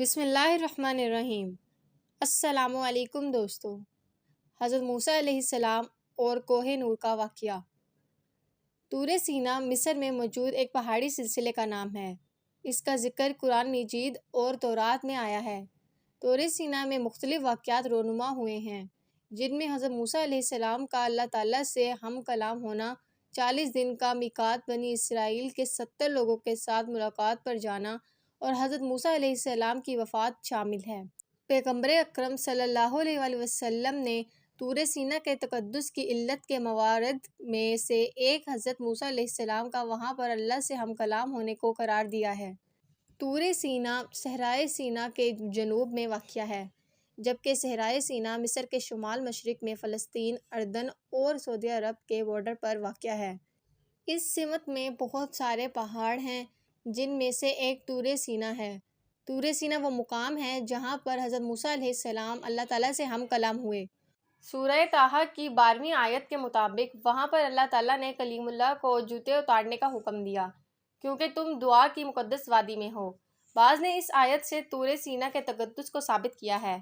بسم اللہ الرحمن الرحیم۔ السلام علیکم دوستو۔ حضرت موسیٰ علیہ السلام اور کوہ نور کا واقعہ۔ طور سینا مصر میں موجود ایک پہاڑی سلسلے کا نام ہے۔ اس کا ذکر قرآن مجید اور تورات میں آیا ہے۔ طور سینا میں مختلف واقعات رونما ہوئے ہیں، جن میں حضرت موسیٰ علیہ السلام کا اللہ تعالیٰ سے ہم کلام ہونا، 40 دن کا میقات بنی اسرائیل کے 70 لوگوں کے ساتھ ملاقات پر جانا اور حضرت موسیٰ علیہ السلام کی وفات شامل ہے۔ پیغمبر اکرم صلی اللہ علیہ وآلہ وسلم نے طور سینا کے تقدس کی علت کے موارد میں سے ایک حضرت موسیٰ علیہ السلام کا وہاں پر اللہ سے ہم کلام ہونے کو قرار دیا ہے۔ طور سینا صحرائے سینا کے جنوب میں واقع ہے، جبکہ صحرائے سینا مصر کے شمال مشرق میں فلسطین، اردن اور سعودی عرب کے بارڈر پر واقع ہے۔ اس سمت میں بہت سارے پہاڑ ہیں، جن میں سے ایک طور سینا ہے۔ طور سینا وہ مقام ہے جہاں پر حضرت موسیٰ علیہ السلام اللہ تعالیٰ سے ہم کلام ہوئے۔ سورہ طٰہٰ کی 12ویں آیت کے مطابق وہاں پر اللہ تعالیٰ نے کلیم اللہ کو جوتے اتارنے کا حکم دیا، کیونکہ تم دعا کی مقدس وادی میں ہو۔ بعض نے اس آیت سے طور سینا کے تقدس کو ثابت کیا ہے۔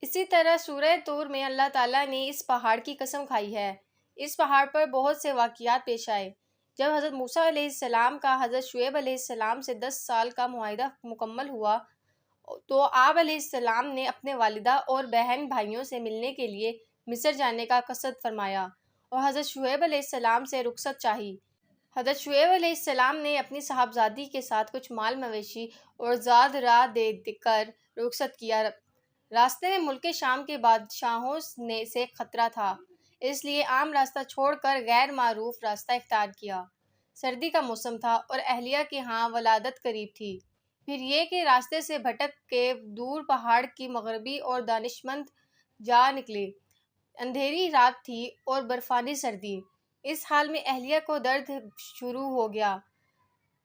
اسی طرح سورہ طور میں اللہ تعالیٰ نے اس پہاڑ کی قسم کھائی ہے۔ اس پہاڑ پر بہت سے واقعات پیش آئے۔ جب حضرت موسیٰ علیہ السلام کا حضرت شعیب علیہ السلام سے 10 سال کا معاہدہ مکمل ہوا تو آپ علیہ السلام نے اپنے والدہ اور بہن بھائیوں سے ملنے کے لیے مصر جانے کا قصد فرمایا اور حضرت شعیب علیہ السلام سے رخصت چاہی۔ حضرت شعیب علیہ السلام نے اپنی صاحبزادی کے ساتھ کچھ مال مویشی اور زاد راہ دے کر رخصت کیا۔ راستے میں ملک شام کے بادشاہوں سے خطرہ تھا، اس لیے عام راستہ چھوڑ کر غیر معروف راستہ اختیار کیا۔ سردی کا موسم تھا اور اہلیہ کے ہاں ولادت قریب تھی۔ پھر یہ کہ راستے سے بھٹک کے دور پہاڑ کی مغربی اور دانشمند جا نکلے۔ اندھیری رات تھی اور برفانی سردی۔ اس حال میں اہلیہ کو درد شروع ہو گیا۔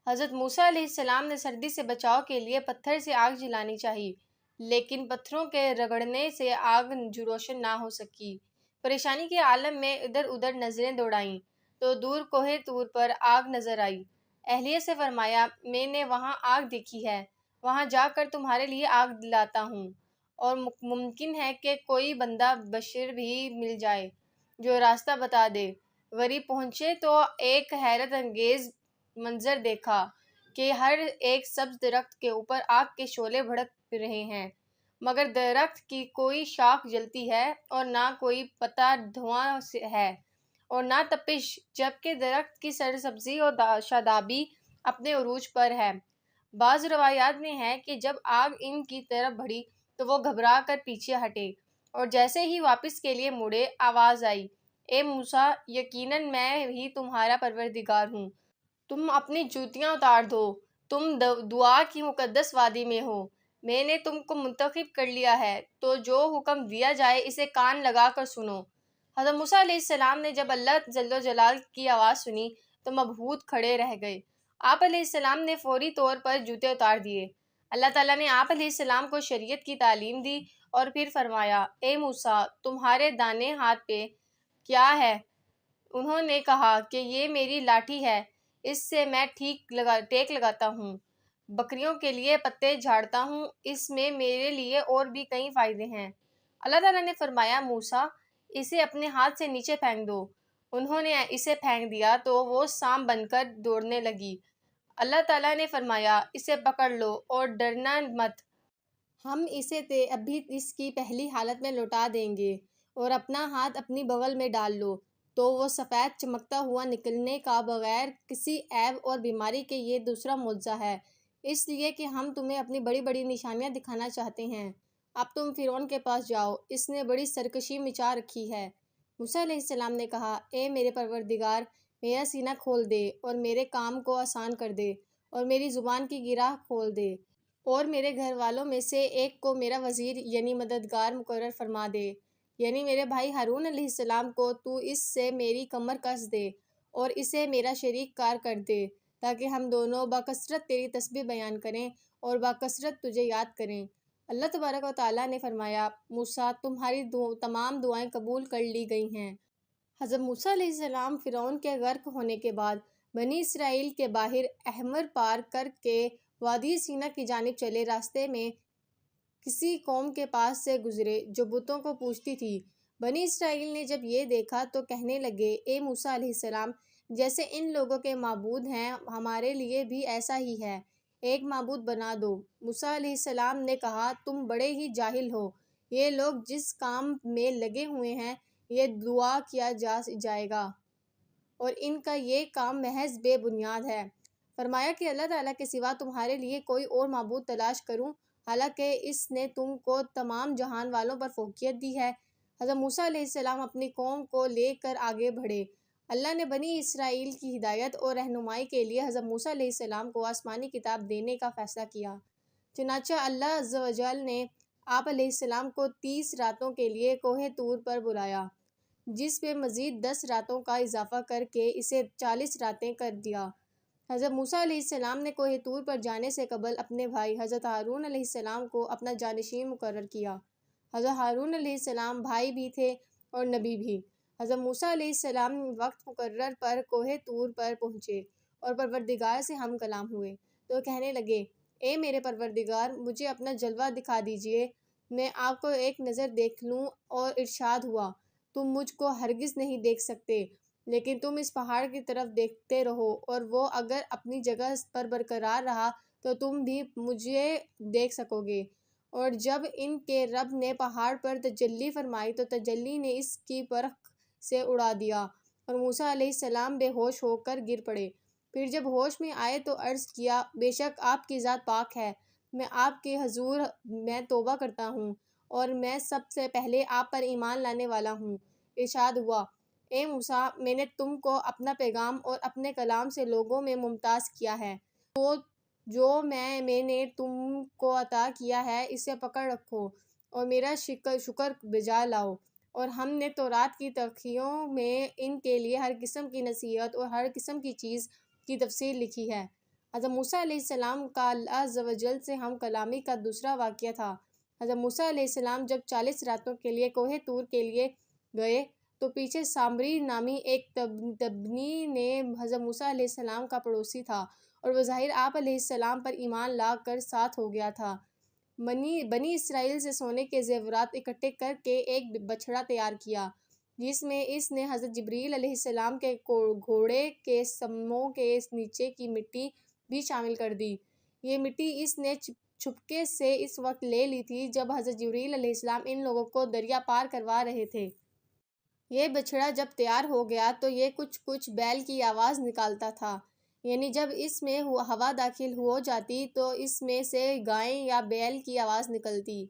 حضرت موسیٰ علیہ السلام نے سردی سے بچاؤ کے لیے پتھر سے آگ جلانی چاہی، لیکن پتھروں کے رگڑنے سے آگ روشن نہ ہو سکی۔ پریشانی کے عالم میں ادھر ادھر نظریں دوڑائیں تو دور کوہ طور پر آگ نظر آئی۔ اہلیہ سے فرمایا، میں نے وہاں آگ دیکھی ہے، وہاں جا کر تمہارے لیے آگ لاتا ہوں، اور ممکن ہے کہ کوئی بندہ بشر بھی مل جائے جو راستہ بتا دے۔ غریب پہنچے تو ایک حیرت انگیز منظر دیکھا کہ ہر ایک سبز درخت کے اوپر آگ کے شعلے بھڑک رہے ہیں، مگر درخت کی کوئی شاخ جلتی ہے اور نہ کوئی پتا دھواں ہے اور نہ تپش، جبکہ درخت کی سرسبزی اور شادابی اپنے عروج پر ہے۔ بعض روایات میں ہے کہ جب آگ ان کی طرف بڑھی تو وہ گھبرا کر پیچھے ہٹے اور جیسے ہی واپس کے لیے مڑے، آواز آئی، اے موسیٰ، یقیناً میں ہی تمہارا پروردگار ہوں، تم اپنی جوتیاں اتار دو، تم دعا کی مقدس وادی میں ہو، میں نے تم کو منتخب کر لیا ہے، تو جو حکم دیا جائے اسے کان لگا کر سنو۔ حضرت موسیٰ علیہ السلام نے جب اللہ جل جلالہ کی آواز سنی تو مبہوت کھڑے رہ گئے۔ آپ علیہ السلام نے فوری طور پر جوتے اتار دیے۔ اللہ تعالیٰ نے آپ علیہ السلام کو شریعت کی تعلیم دی اور پھر فرمایا، اے موسیٰ، تمہارے دائیں ہاتھ پہ کیا ہے؟ انہوں نے کہا کہ یہ میری لاٹھی ہے، اس سے میں ٹیک لگاتا ہوں، بکریوں کے لیے پتے جھاڑتا ہوں، اس میں میرے لیے اور بھی کئی فائدے ہیں۔ اللہ تعالیٰ نے فرمایا، موسیٰ، اسے اپنے ہاتھ سے نیچے پھینک دو۔ انہوں نے اسے پھینک دیا تو وہ سانپ بن کر دوڑنے لگی۔ اللہ تعالیٰ نے فرمایا، اسے پکڑ لو اور ڈرنا مت، ہم اسے ابھی اس کی پہلی حالت میں لوٹا دیں گے، اور اپنا ہاتھ اپنی بغل میں ڈال لو تو وہ سفید چمکتا ہوا نکلنے کا بغیر کسی عیب اور بیماری کے یہ دوسرا معجزہ ہے، اس لیے کہ ہم تمہیں اپنی بڑی بڑی نشانیاں دکھانا چاہتے ہیں۔ اب تم فرعون کے پاس جاؤ، اس نے بڑی سرکشی مچا رکھی ہے۔ موسیٰ علیہ السلام نے کہا، اے میرے پروردگار، میرا سینہ کھول دے اور میرے کام کو آسان کر دے اور میری زبان کی گرہ کھول دے اور میرے گھر والوں میں سے ایک کو میرا وزیر یعنی مددگار مقرر فرما دے، یعنی میرے بھائی ہارون علیہ السلام کو تو اس سے میری کمر کس دے اور اسے میرا شریک کار کر دے، تاکہ ہم دونوں بکثرت تیری تسبیح بیان کریں اور بکثرت تجھے یاد کریں۔ اللہ تبارک و تعالیٰ نے فرمایا، موسیٰ، تمہاری تمام دعائیں قبول کر لی گئی ہیں۔ حضرت موسیٰ علیہ السلام فرعون کے غرق ہونے کے بعد بنی اسرائیل کے باہر احمر پار کر کے وادی سینا کی جانب چلے۔ راستے میں کسی قوم کے پاس سے گزرے جو بتوں کو پوجتی تھی۔ بنی اسرائیل نے جب یہ دیکھا تو کہنے لگے، اے موسیٰ علیہ السلام، جیسے ان لوگوں کے معبود ہیں ہمارے لیے بھی ایسا ہی ہے، ایک معبود بنا دو۔ موسیٰ علیہ السلام نے کہا، تم بڑے ہی جاہل ہو، یہ لوگ جس کام میں لگے ہوئے ہیں یہ دعا کیا جائے گا اور ان کا یہ کام محض بے بنیاد ہے۔ فرمایا کہ اللہ تعالیٰ کے سوا تمہارے لیے کوئی اور معبود تلاش کروں، حالانکہ اس نے تم کو تمام جہان والوں پر فوقیت دی ہے۔ حضرت موسیٰ علیہ السلام اپنی قوم کو لے کر آگے بڑھے۔ اللہ نے بنی اسرائیل کی ہدایت اور رہنمائی کے لیے حضرت موسیٰ علیہ السلام کو آسمانی کتاب دینے کا فیصلہ کیا۔ چنانچہ اللہ عز و جل نے آپ علیہ السلام کو 30 راتوں کے لیے کوہ طور پر بلایا، جس پہ مزید 10 راتوں کا اضافہ کر کے اسے 40 راتیں کر دیا۔ حضرت موسیٰ علیہ السلام نے کوہ طور پر جانے سے قبل اپنے بھائی حضرت ہارون علیہ السلام کو اپنا جانشین مقرر کیا۔ حضرت ہارون علیہ السلام بھائی بھی تھے اور نبی بھی۔ حضرت موسیٰ علیہ السلام وقت مقرر پر کوہ طور پر پہنچے اور پروردگار سے ہم کلام ہوئے تو کہنے لگے، اے میرے پروردگار، مجھے اپنا جلوہ دکھا دیجئے، میں آپ کو ایک نظر دیکھ لوں۔ اور ارشاد ہوا، تم مجھ کو ہرگز نہیں دیکھ سکتے، لیکن تم اس پہاڑ کی طرف دیکھتے رہو اور وہ اگر اپنی جگہ پر برقرار رہا تو تم بھی مجھے دیکھ سکو گے۔ اور جب ان کے رب نے پہاڑ پر تجلی فرمائی تو تجلی نے اس کی پرخ سے اڑا دیا اور موسیٰ علیہ السلام بے ہوش ہو کر گر پڑے۔ پھر جب ہوش میں آئے تو عرض کیا، بے شک آپ کی ذات پاک ہے، میں آپ کے حضور میں توبہ کرتا ہوں اور میں سب سے پہلے آپ پر ایمان لانے والا ہوں۔ ارشاد ہوا، اے موسیٰ، میں نے تم کو اپنا پیغام اور اپنے کلام سے لوگوں میں ممتاز کیا ہے، تو جو میں نے تم کو عطا کیا ہے اسے پکڑ رکھو اور میرا شکر بجا لاؤ۔ اور ہم نے تورات کی ترخیوں میں ان کے لیے ہر قسم کی نصیحت اور ہر قسم کی چیز کی تفصیل لکھی ہے۔ حضرت موسیٰ علیہ السلام کا اللہ عز و جل سے ہم کلامی کا دوسرا واقعہ تھا۔ حضرت موسیٰ علیہ السلام جب 40 راتوں کے لیے کوہ طور کے لیے گئے تو پیچھے سامری نامی ایک تبنی نے حضرت موسیٰ علیہ السلام کا پڑوسی تھا اور بظاہر آپ علیہ السلام پر ایمان لا کر ساتھ ہو گیا تھا۔ بنی اسرائیل سے سونے کے زیورات اکٹھے کر کے ایک بچھڑا تیار کیا، جس میں اس نے حضرت جبریل علیہ السلام کے گھوڑے کے سموں کے نیچے کی مٹی بھی شامل کر دی۔ یہ مٹی اس نے چھپکے سے اس وقت لے لی تھی جب حضرت جبریل علیہ السلام ان لوگوں کو دریا پار کروا رہے تھے۔ یہ بچھڑا جب تیار ہو گیا تو یہ کچھ بیل کی آواز نکالتا تھا، یعنی جب اس میں ہوا داخل ہو جاتی تو اس میں سے گائے یا بیل کی آواز نکلتی۔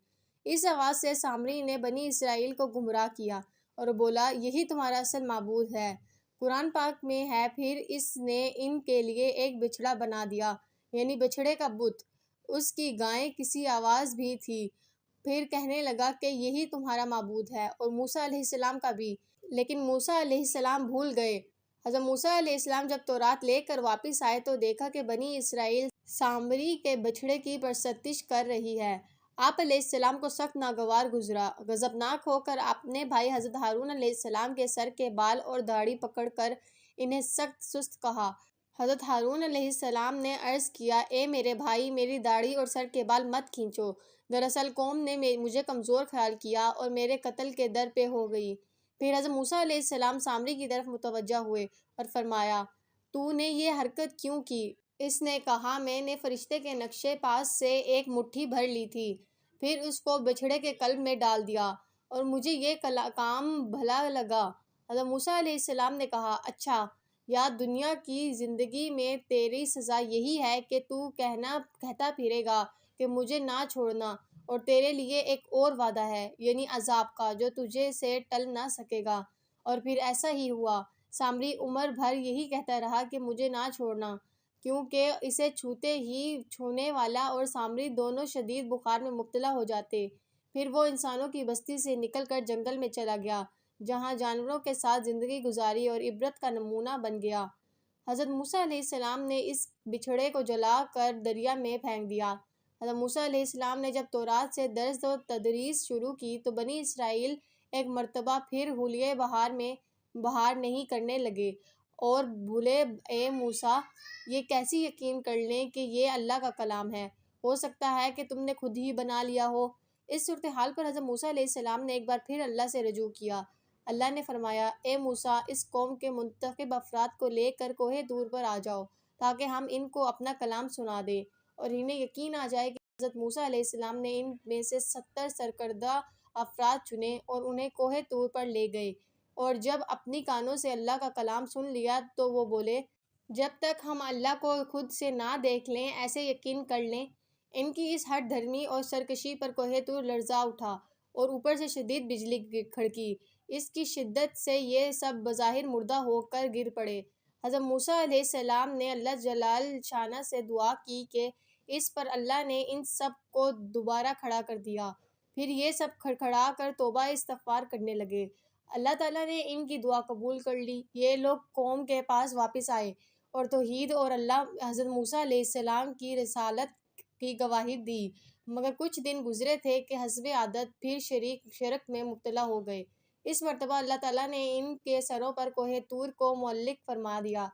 اس آواز سے سامری نے بنی اسرائیل کو گمراہ کیا اور بولا، یہی تمہارا اصل معبود ہے۔ قرآن پاک میں ہے، پھر اس نے ان کے لیے ایک بچھڑا بنا دیا، یعنی بچھڑے کا بت، اس کی گائے کسی آواز بھی تھی۔ پھر کہنے لگا کہ یہی تمہارا معبود ہے اور موسیٰ علیہ السلام کا بھی، لیکن موسیٰ علیہ السلام بھول گئے۔ حضرت موسیٰ علیہ السلام جب تورات لے کر واپس آئے تو دیکھا کہ بنی اسرائیل سامری کے بچھڑے کی پرستش کر رہی ہے۔ آپ علیہ السلام کو سخت ناگوار گزرا۔ غضبناک ہو کر اپنے بھائی حضرت ہارون علیہ السلام کے سر کے بال اور داڑھی پکڑ کر انہیں سخت سست کہا۔ حضرت ہارون علیہ السلام نے عرض کیا، اے میرے بھائی، میری داڑھی اور سر کے بال مت کھینچو، دراصل قوم نے مجھے کمزور خیال کیا اور میرے قتل کے در پہ ہو گئی۔ پھر حضرت موسیٰ علیہ السلام سامری کی طرف متوجہ ہوئے اور فرمایا، تو نے یہ حرکت کیوں کی؟ اس نے کہا، میں نے فرشتے کے نقشے پاس سے ایک مٹھی بھر لی تھی، پھر اس کو بچھڑے کے قلب میں ڈال دیا اور مجھے یہ کام بھلا لگا۔ حضرت موسیٰ علیہ السلام نے کہا، اچھا، یا دنیا کی زندگی میں تیری سزا یہی ہے کہ تو کہتا پھرے گا کہ مجھے نہ چھوڑنا، اور تیرے لیے ایک اور وعدہ ہے، یعنی عذاب کا، جو تجھے سے ٹل نہ سکے گا۔ اور پھر ایسا ہی ہوا۔ سامری عمر بھر یہی کہتا رہا کہ مجھے نہ چھوڑنا، کیونکہ اسے چھوتے ہی چھونے والا اور سامری دونوں شدید بخار میں مبتلا ہو جاتے۔ پھر وہ انسانوں کی بستی سے نکل کر جنگل میں چلا گیا، جہاں جانوروں کے ساتھ زندگی گزاری اور عبرت کا نمونہ بن گیا۔ حضرت موسیٰ علیہ السلام نے اس بچھڑے کو جلا کر دریا میں پھینک دیا۔ حضرت موسیٰ علیہ السلام نے جب تورات سے درس و تدریس شروع کی تو بنی اسرائیل ایک مرتبہ پھر حلیہ بہار نہیں کرنے لگے اور بولے اے موسیٰ یہ کیسی یقین کر لیں کہ یہ اللہ کا کلام ہے؟ ہو سکتا ہے کہ تم نے خود ہی بنا لیا ہو۔ اس صورتحال پر حضرت موسیٰ علیہ السلام نے ایک بار پھر اللہ سے رجوع کیا۔ اللہ نے فرمایا اے موسیٰ اس قوم کے منتخب افراد کو لے کر کوہ طور پر آ جاؤ تاکہ ہم ان کو اپنا کلام سنا دیں اور انہیں یقین آ جائے کہ حضرت موسیٰ علیہ السلام نے ان میں سے 70 سرکردہ افراد چنے اور انہیں کوہ طور پر لے گئے، اور جب اپنی کانوں سے اللہ کا کلام سن لیا تو وہ بولے جب تک ہم اللہ کو خود سے نہ دیکھ لیں ایسے یقین کر لیں۔ ان کی اس ہٹ دھرمی اور سرکشی پر کوہ طور لرزا اٹھا اور اوپر سے شدید بجلی کھڑکی۔ اس کی شدت سے یہ سب بظاہر مردہ ہو کر گر پڑے۔ حضرت موسیٰ علیہ السلام نے اللہ جلال شانہ سے دعا کی کہ اس پر اللہ نے ان سب کو دوبارہ کھڑا کر دیا۔ پھر یہ سب کھڑکھڑا کر توبہ استغفار کرنے لگے۔ اللہ تعالیٰ نے ان کی دعا قبول کر لی۔ یہ لوگ قوم کے پاس واپس آئے اور توحید اور اللہ حضرت موسیٰ علیہ السلام کی رسالت کی گواہی دی، مگر کچھ دن گزرے تھے کہ حسب عادت پھر شرک میں مبتلا ہو گئے۔ اس مرتبہ اللہ تعالیٰ نے ان کے سروں پر کوہ طور کو معلق فرما دیا۔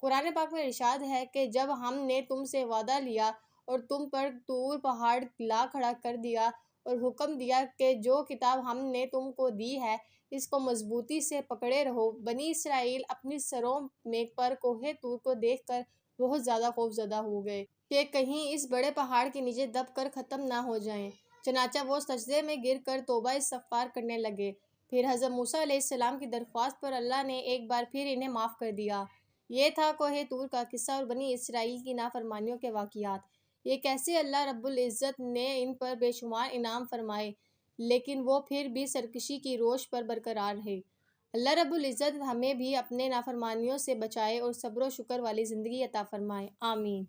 قرآن پاک میں ارشاد ہے کہ جب ہم نے تم سے وعدہ لیا اور تم پر طور پہاڑ لا کھڑا کر دیا اور حکم دیا کہ جو کتاب ہم نے تم کو دی ہے اس کو مضبوطی سے پکڑے رہو، بنی اسرائیل اپنی سروں میں پر کوہ طور کو دیکھ کر بہت زیادہ خوف زدہ ہو گئے کہ کہیں اس بڑے پہاڑ کے نیچے دب کر ختم نہ ہو جائیں۔ چنانچہ وہ سجدے میں گر کر توبہ استغفار کرنے لگے۔ پھر حضرت موسیٰ علیہ السلام کی درخواست پر اللہ نے ایک بار پھر انہیں معاف کر دیا۔ یہ تھا کوہ طور کا قصہ اور بنی اسرائیل کی نافرمانیوں کے واقعات۔ یہ کیسے اللہ رب العزت نے ان پر بے شمار انعام فرمائے لیکن وہ پھر بھی سرکشی کی روش پر برقرار رہے۔ اللہ رب العزت ہمیں بھی اپنے نافرمانیوں سے بچائے اور صبر و شکر والی زندگی عطا فرمائے، آمین۔